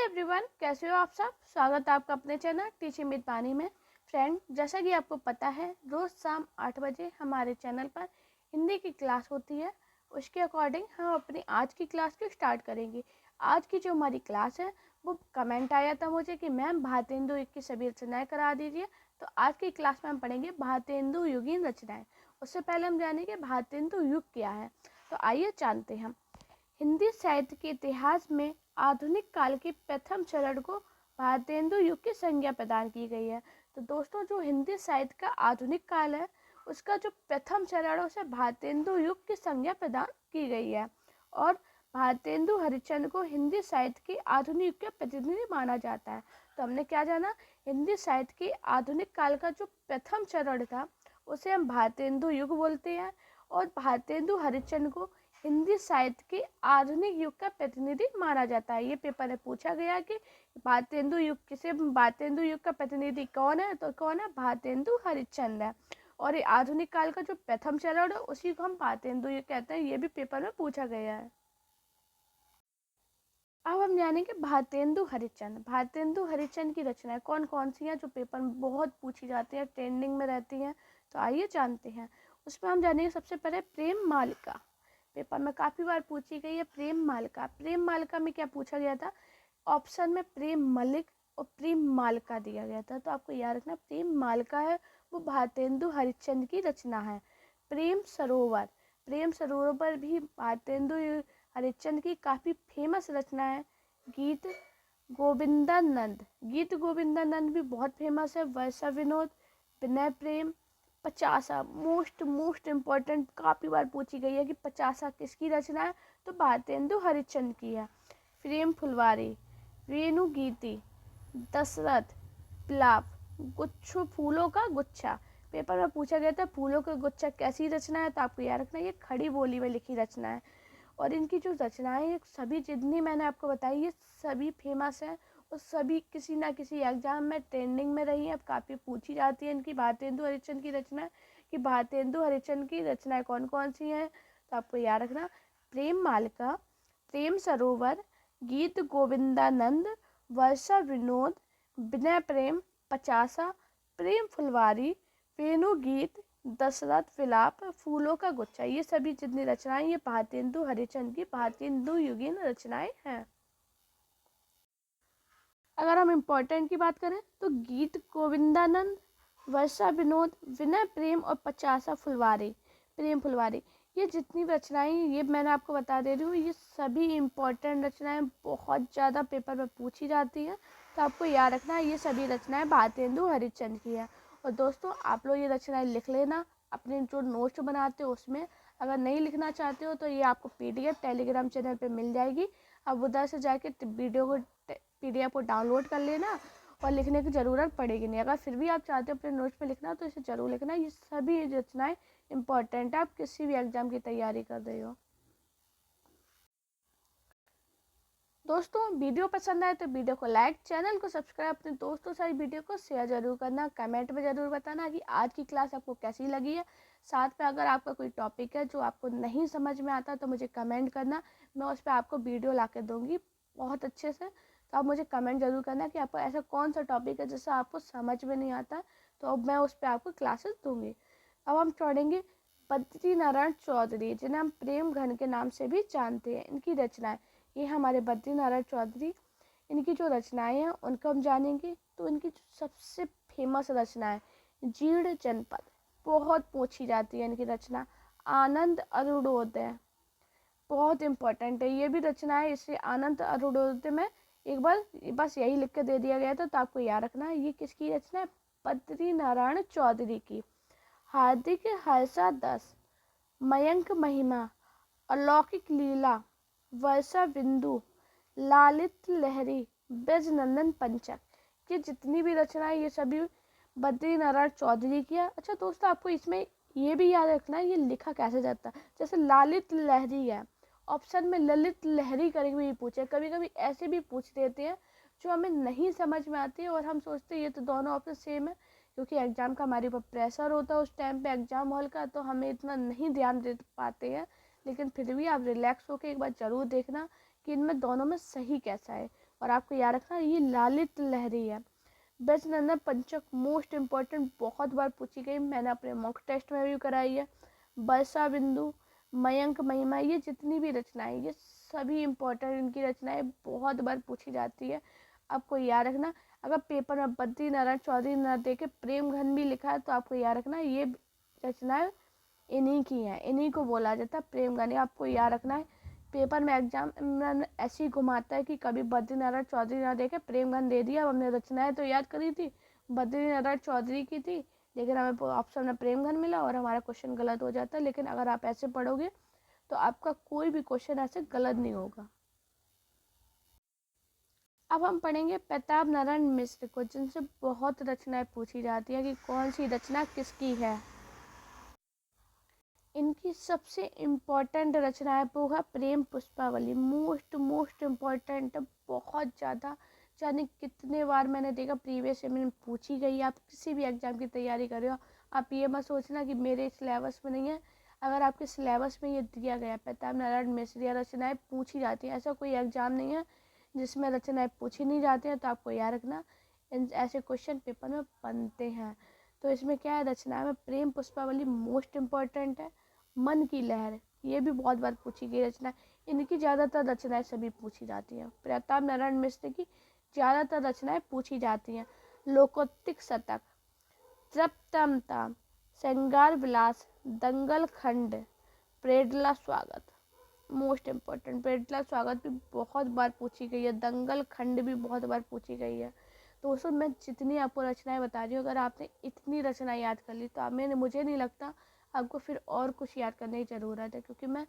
Hi everyone, कैसे हो आप सब। स्वागत है आपका अपने चैनल टीचिंग विद पानी में। फ्रेंड, जैसा कि आपको पता है, रोज़ शाम 8 बजे हमारे चैनल पर हिंदी की क्लास होती है। उसके अकॉर्डिंग हम अपनी आज की क्लास को स्टार्ट करेंगे। आज की जो हमारी क्लास है वो कमेंट आया था मुझे कि मैम भारतेंदु युग की सभी रचनाएं करा दीजिए। तो आज की क्लास में हम पढ़ेंगे भारतेंदु युगीन रचनाएं। उससे पहले हम जानेंगे भारतेंदु युग क्या है। तो आइए जानते हैं। हिंदी साहित्य के इतिहास में आधुनिक काल के प्रथम चरण को भारतेंदु युग की संज्ञा प्रदान की गई है। तो दोस्तों, जो हिंदी साहित्य का आधुनिक काल है उसका जो प्रथम चरण है उसे भारतेंदु युग की संज्ञा प्रदान की गई है। और भारतेंदु हरिश्चंद्र को हिंदी साहित्य के आधुनिक युग के प्रतिनिधि माना जाता है। तो हमने क्या जाना, हिंदी साहित्य के आधुनिक काल का जो प्रथम चरण था उसे हम भारतेंदु युग बोलते हैं। और भारतेंदु हरिश्चंद्र को हिंदी साहित्य के आधुनिक युग का प्रतिनिधि माना जाता है। ये पेपर में पूछा गया कि भारतेंदु युग का प्रतिनिधि कौन है, तो कौन है, भारतेंदु हरिश्चंद्र है। और ये आधुनिक काल का जो प्रथम चरण है उसी को हम भारतेंदु युग कहते हैं। ये भी पेपर में पूछा गया है। अब हम जानेंगे भारतेंदु हरिश्चंद्र की रचनाएं कौन कौन सी हैं जो पेपर में बहुत पूछी जाती है, ट्रेंडिंग में रहती हैं। तो आइए जानते हैं। उसमें हम जानेंगे सबसे पहले प्रेम मालिका। पेपर में काफ़ी बार पूछी गई है प्रेम मालिका में क्या पूछा गया था, ऑप्शन में प्रेम मलिक और प्रेम मालिका दिया गया था। तो आपको याद रखना, प्रेम मालिका है वो भारतेंदु हरिश्चंद्र की रचना है। प्रेम सरोवर भी भारतेंदु हरिश्चंद्र की काफ़ी फेमस रचना है। गीत गोविंदानंद भी बहुत फेमस है। वर्षा विनोद, विनय प्रेम, पचासा मोस्ट इम्पॉर्टेंट, काफ़ी बार पूछी गई है कि पचासा किसकी रचना है, तो भारतेंदु हरिश्चंद्र की है। प्रेम फुलवारी, वेणुगीति, दशरथ, विलाप, गुच्छों फूलों का गुच्छा। पेपर में पूछा गया था फूलों का गुच्छा कैसी रचना है, तो आपको याद रखना ये खड़ी बोली में लिखी रचना है। और इनकी जो रचनाएं सभी जितनी मैंने आपको बताई ये सभी फेमस है और सभी किसी ना किसी एग्जाम में ट्रेंडिंग में रही है। काफ़ी पूछी जाती है इनकी भारतेंदु हरिश्चंद्र की रचना कि भारतेंदु हरिश्चंद्र की रचनाएं कौन कौन सी हैं। तो आपको याद रखना, प्रेम मालिका, प्रेम सरोवर, गीत गोविंदानंद, वर्षा विनोद, विनय प्रेम, पचासा, प्रेम फुलवारी, वेणुगीत, दशरथ, विलाप, फूलों का गुच्छा। ये सभी जितनी रचनाएं ये भारतेंदु हरिश्चंद्र की भारतेंदु युगीन रचनाएं हैं। अगर हम इम्पोर्टेंट की बात करें तो गीत गोविंदानंद, वर्षा विनोद, विनय प्रेम और पचासा प्रेम फुलवारी, ये जितनी रचनाएं ये मैंने आपको बता दे रही हूँ, ये सभी इम्पोर्टेंट रचनाएं बहुत ज़्यादा पेपर में पूछी जाती हैं। तो आपको याद रखना है ये सभी रचनाएं भारतेंदु हरिश्चंद्र की है। और दोस्तों, आप लोग ये रचनाएं लिख लेना अपने जो नोट्स बनाते हो उसमें। अगर नहीं लिखना चाहते हो तो ये आपको PDF टेलीग्राम चैनल पे मिल जाएगी। अब उधर से जाके PDF को डाउनलोड कर लेना और लिखने की ज़रूरत पड़ेगी नहीं। अगर फिर भी आप चाहते हो अपने नोट्स पे लिखना तो इसे ज़रूर लिखना। ये सभी रचनाएं इम्पॉर्टेंट है, आप किसी भी एग्जाम की तैयारी कर रहे हो। दोस्तों, वीडियो पसंद आए तो वीडियो को लाइक, चैनल को सब्सक्राइब, अपने दोस्तों से वीडियो को शेयर जरूर करना। कमेंट में ज़रूर बताना कि आज की क्लास आपको कैसी लगी है। साथ में अगर आपका कोई टॉपिक है जो आपको नहीं समझ में आता तो मुझे कमेंट करना, मैं उस पर आपको वीडियो ला के दूँगी बहुत अच्छे से। तो आप मुझे कमेंट ज़रूर करना कि आपको ऐसा कौन सा टॉपिक है जिससे आपको समझ में नहीं आता, तो अब मैं उस पर आपको क्लासेस दूँगी। अब हम छोड़ेंगे बद्री नारायण चौधरी, जिन्हें हम प्रेम घन के नाम से भी जानते हैं। इनकी रचनाएं, ये हमारे बद्री नारायण चौधरी, इनकी जो रचनाएं हैं उनको हम जानेंगे। तो इनकी जो सबसे फेमस रचना है जीर्ण जनपद, बहुत पूछी जाती है इनकी रचना। आनंद अरुणोदय, बहुत इम्पोर्टेंट है ये भी रचना है। इससे आनंद अरुणोदय में एक बार बस यही लिख के दे दिया गया था, तो आपको याद रखना है ये किसकी रचना है, बद्री नारायण चौधरी की। हार्दिक हर्षा 10, मयंक महिमा, अलौकिक लीला, वर्षा बिंदु, लालित लहरी, ब्रज नंदन पंचक, ये जितनी भी रचनाएं ये सभी बद्री नारायण चौधरी की है। अच्छा दोस्तों, आपको इसमें ये भी याद रखना है ये लिखा कैसे जाता है। जैसे लालित लहरी है, ऑप्शन में ललित लहरी करके भी पूछे, कभी कभी ऐसे भी पूछ देते हैं जो हमें नहीं समझ में आती है और हम सोचते हैं ये तो दोनों ऑप्शन सेम है। क्योंकि एग्ज़ाम का हमारे ऊपर प्रेशर होता है उस टाइम पे एग्ज़ाम हॉल का, तो हमें इतना नहीं ध्यान दे पाते हैं। लेकिन फिर भी आप रिलैक्स होकर एक बार ज़रूर देखना कि इनमें दोनों में सही कैसा है। और आपको याद रखना ये ललित लहरी है। बेस्ट नंदन पंचक मोस्ट इम्पॉर्टेंट, बहुत बार पूछी गई, मैंने अपने मॉक टेस्ट में भी कराई है। वर्षा बिंदु, मयंक महिमा, ये जितनी भी रचनाएं ये सभी इम्पोर्टेंट, इनकी रचनाएं बहुत बार पूछी जाती है। आपको याद रखना, अगर पेपर में बद्री नारायण चौधरी न दे के प्रेम घन भी लिखा है तो आपको याद रखना ये रचनाएं इन्हीं की हैं, इन्हीं को बोला जाता है प्रेम घन। आपको याद रखना है पेपर में एग्जाम में ऐसे ही घुमाता है कि कभी बद्री नारायण चौधरी ना देखे प्रेम घन दे दिया। अब हमने रचनाएं तो याद करी थी, बद्री नारायण चौधरी की थी, लेकिन हमें ऑप्शन में प्रेम घन मिला और हमारा क्वेश्चन गलत हो जाता है। लेकिन अगर आप ऐसे पढ़ोगे तो आपका कोई भी क्वेश्चन ऐसे गलत नहीं होगा। अब हम पढ़ेंगे प्रताप नारायण मिश्र को, जिनसे बहुत रचनाएं पूछी जाती है कि कौन सी रचना किसकी है। इनकी सबसे इम्पोर्टेंट रचना है वो है प्रेम पुष्पावली, मोस्ट इम्पोर्टेंट, बहुत ज़्यादा, जाने कितने बार मैंने देखा प्रीवियस ईयर में पूछी गई। आप किसी भी एग्जाम की तैयारी कर रहे हो, आप ये मत सोचना कि मेरे सिलेबस में नहीं है, अगर आपके सिलेबस में ये दिया गया प्रताप नारायण मिश्र या रचनाएं पूछी जाती हैं, ऐसा कोई एग्जाम नहीं है जिसमें रचनाएं पूछी नहीं जाती हैं। तो आपको याद रखना ऐसे क्वेश्चन पेपर में बनते हैं। तो इसमें क्या है, रचना में प्रेम पुष्पावली मोस्ट इम्पॉर्टेंट है। मन की लहर, ये भी बहुत बार पूछी गई रचना, इनकी ज़्यादातर रचनाएं सभी पूछी जाती हैं। प्रताप नारायण मिश्र की ज़्यादातर रचनाएं पूछी जाती हैं। लोकोत्तिक शतक, तृप्तमता, श्रृंगार विलास, दंगल खंड, प्रेडला स्वागत, मोस्ट इम्पोर्टेंट। प्रेडला स्वागत भी बहुत बार पूछी गई है, दंगल खंड भी बहुत बार पूछी गई है। तो दोस्तों मैं जितनी आपको रचनाएं बता रही हूँ, अगर आपने इतनी रचनाएं याद कर ली तो मुझे नहीं लगता आपको फिर और कुछ याद करने की ज़रूरत है, क्योंकि मैं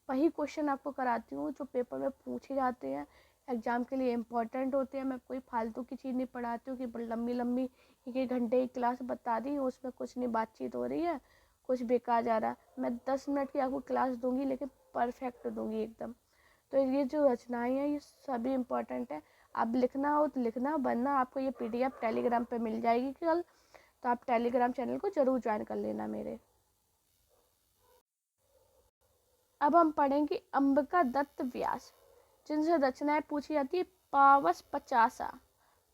वही क्वेश्चन आपको कराती हूँ जो पेपर में पूछे जाते हैं, एग्ज़ाम के लिए इम्पोर्टेंट होते हैं। मैं कोई फालतू की चीज़ नहीं पढ़ाती हूँ कि लंबी लंबी 1 घंटे की क्लास बता दी, उसमें कुछ नहीं बातचीत हो रही है, कुछ बेकार जा रहा है। मैं 10 मिनट की आपको क्लास दूंगी, लेकिन परफेक्ट दूंगी एकदम। तो ये जो रचनाएं हैं ये सभी इम्पोर्टेंट है। आप लिखना हो तो लिखना, वरना आपको ये PDF टेलीग्राम पे मिल जाएगी कल, तो आप टेलीग्राम चैनल को ज़रूर ज्वाइन कर लेना मेरे। अब हम पढ़ेंगे अंबिका दत्त व्यास, जिनसे रचनाएं पूछी जाती है। पावस पचासा,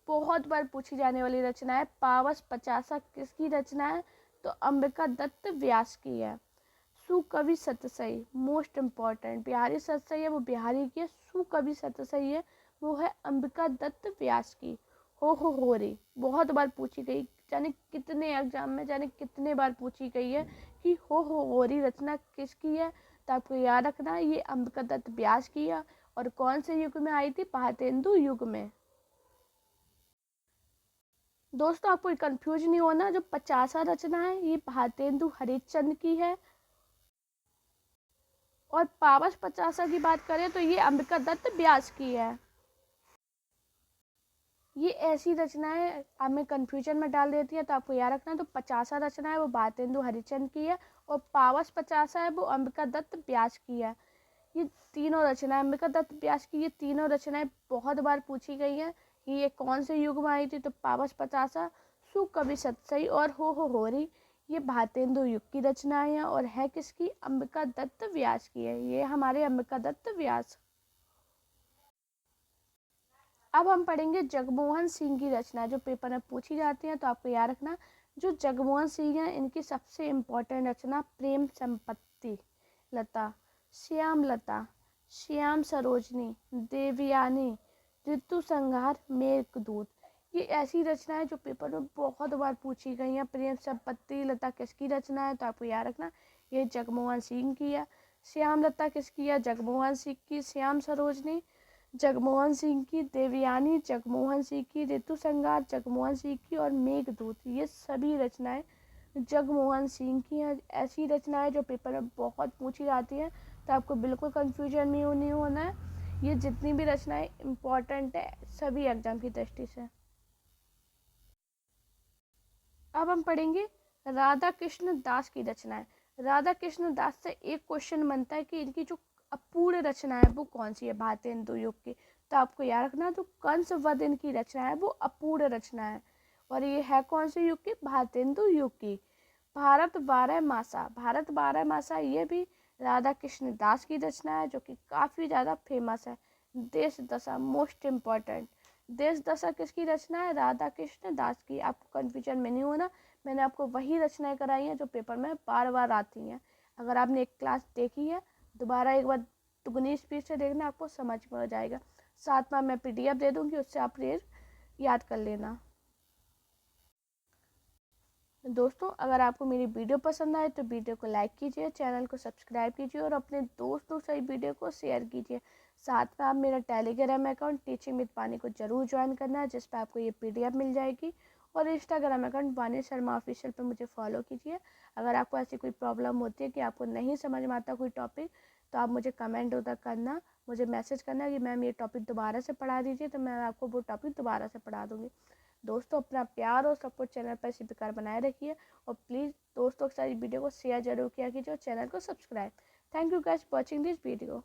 बहुत बार पूछी जाने वाली रचना है। पावस पचासा किसकी रचना है, तो अंबिका दत्त व्यास की है। सुकवि सतसई, मोस्ट इम्पॉर्टेंट, बिहारी सतसई है वो बिहारी की है, सुकवि सतसई है वो है अंबिका दत्त व्यास की। हो रे, बहुत बार पूछी गई, जाने कितने एग्जाम में जाने कितने बार पूछी गई है कि हो री रचना किसकी है। तो आपको याद रखना ये अंबिका दत्त व्यास की है, और कौन से युग में आई थी, भारतेंदु युग में। दोस्तों आपको कंफ्यूज नहीं होना, जो 50 रचना है ये भारतेंदु हरिश्चंद्र की है, और पावस पचासा की बात करें तो ये अंबिका दत्त व्यास की है। ये ऐसी रचनाएं हमें कंफ्यूजन में डाल देती है, तो आपको याद रखना, तो 50 रचना है वो भारतेंदु हरिश्चंद्र की है, और पावस पचासा है वो अंबिका दत्त व्यास की है। ये तीनों रचनाएं अंबिका दत्त व्यास की, ये तीनों रचनाएं बहुत बार पूछी गई हैं कि ये कौन से युग में आई थी, तो पावस पचासा, सुकवि सतसई और हो री, ये भारतेंदु युग की रचनाएं हैं, और है किसकी, अंबिका दत्त व्यास की है। ये हमारे अंबिका दत्त व्यास। अब हम पढ़ेंगे जगमोहन सिंह की रचना, जो पेपर में पूछी जाती है। तो आपको याद रखना, जो जगमोहन सिंह है इनकी सबसे इम्पोर्टेंट रचना प्रेम संपत्ति लता, श्याम लता, श्याम सरोजनी, देवयानी, ऋतु संहार, मेघदूत, ये ऐसी रचनाएं जो पेपर में बहुत बार पूछी गई हैं। प्रेम संपत्ति लता किसकी रचना है, तो आपको याद रखना ये जगमोहन सिंह की है। श्याम लता किसकी है, जगमोहन सिंह की। श्याम सरोजनी जगमोहन सिंह की। देवयानी जगमोहन सिंह की। ऋतु संहार जगमोहन सिंह की। और मेघदूत, ये सभी रचनाएं जगमोहन सिंह की हैं। ऐसी रचनाएं जो पेपर में बहुत पूछी जाती हैं, तो आपको बिल्कुल कंफ्यूजन नहीं होना है। ये जितनी भी रचनाएं इम्पोर्टेंट है सभी एग्जाम की दृष्टि से। अब हम पढ़ेंगे राधा कृष्ण दास की रचनाएं। राधा कृष्ण दास से एक क्वेश्चन बनता है कि इनकी जो अपूर्ण रचना है वो कौन सी है भारतेंदु युग की। तो आपको याद रखना, जो कंस वध इनकी रचना है वो अपूर्ण रचना है, और ये है कौन से युग की, भारतेंदु युग की। भारत 12 मासा, भारत 12 मासा ये भी राधा कृष्ण दास की रचना है, जो कि काफ़ी ज़्यादा फेमस है। देश दशा मोस्ट इम्पॉर्टेंट। देश दशा किसकी रचना है? राधा कृष्ण दास की। आपको कन्फ्यूजन में नहीं होना, मैंने आपको वही रचनाएं कराई हैं जो पेपर में बार बार आती हैं। अगर आपने एक क्लास देखी है, दोबारा एक बार दुगनी स्पीड से देखना, आपको समझ में आ जाएगा। साथ में मैं PDF दे दूँगी, उससे आप याद कर लेना। दोस्तों, अगर आपको मेरी वीडियो पसंद आए तो वीडियो को लाइक कीजिए, चैनल को सब्सक्राइब कीजिए और अपने दोस्तों से वीडियो को शेयर कीजिए। साथ में आप मेरा टेलीग्राम अकाउंट टीचिंग विद वानी को जरूर ज्वाइन करना है, जिस पर आपको ये PDF मिल जाएगी। और इंस्टाग्राम अकाउंट वानी शर्मा ऑफिशियल पर मुझे फॉलो कीजिए। अगर आपको ऐसी कोई प्रॉब्लम होती है कि आपको नहीं समझ में आता कोई टॉपिक, तो आप मुझे कमेंट उधर करना, मुझे मैसेज करना कि मैम ये टॉपिक दोबारा से पढ़ा दीजिए, तो मैं आपको वो टॉपिक दोबारा से पढ़ा दूँगी। दोस्तों, अपना प्यार और सपोर्ट चैनल पर इसी प्रकार बनाए रखिए और प्लीज़ दोस्तों के साथ वीडियो को शेयर जरूर किया कीजिए और चैनल को subscribe. Thank you guys for watching this video.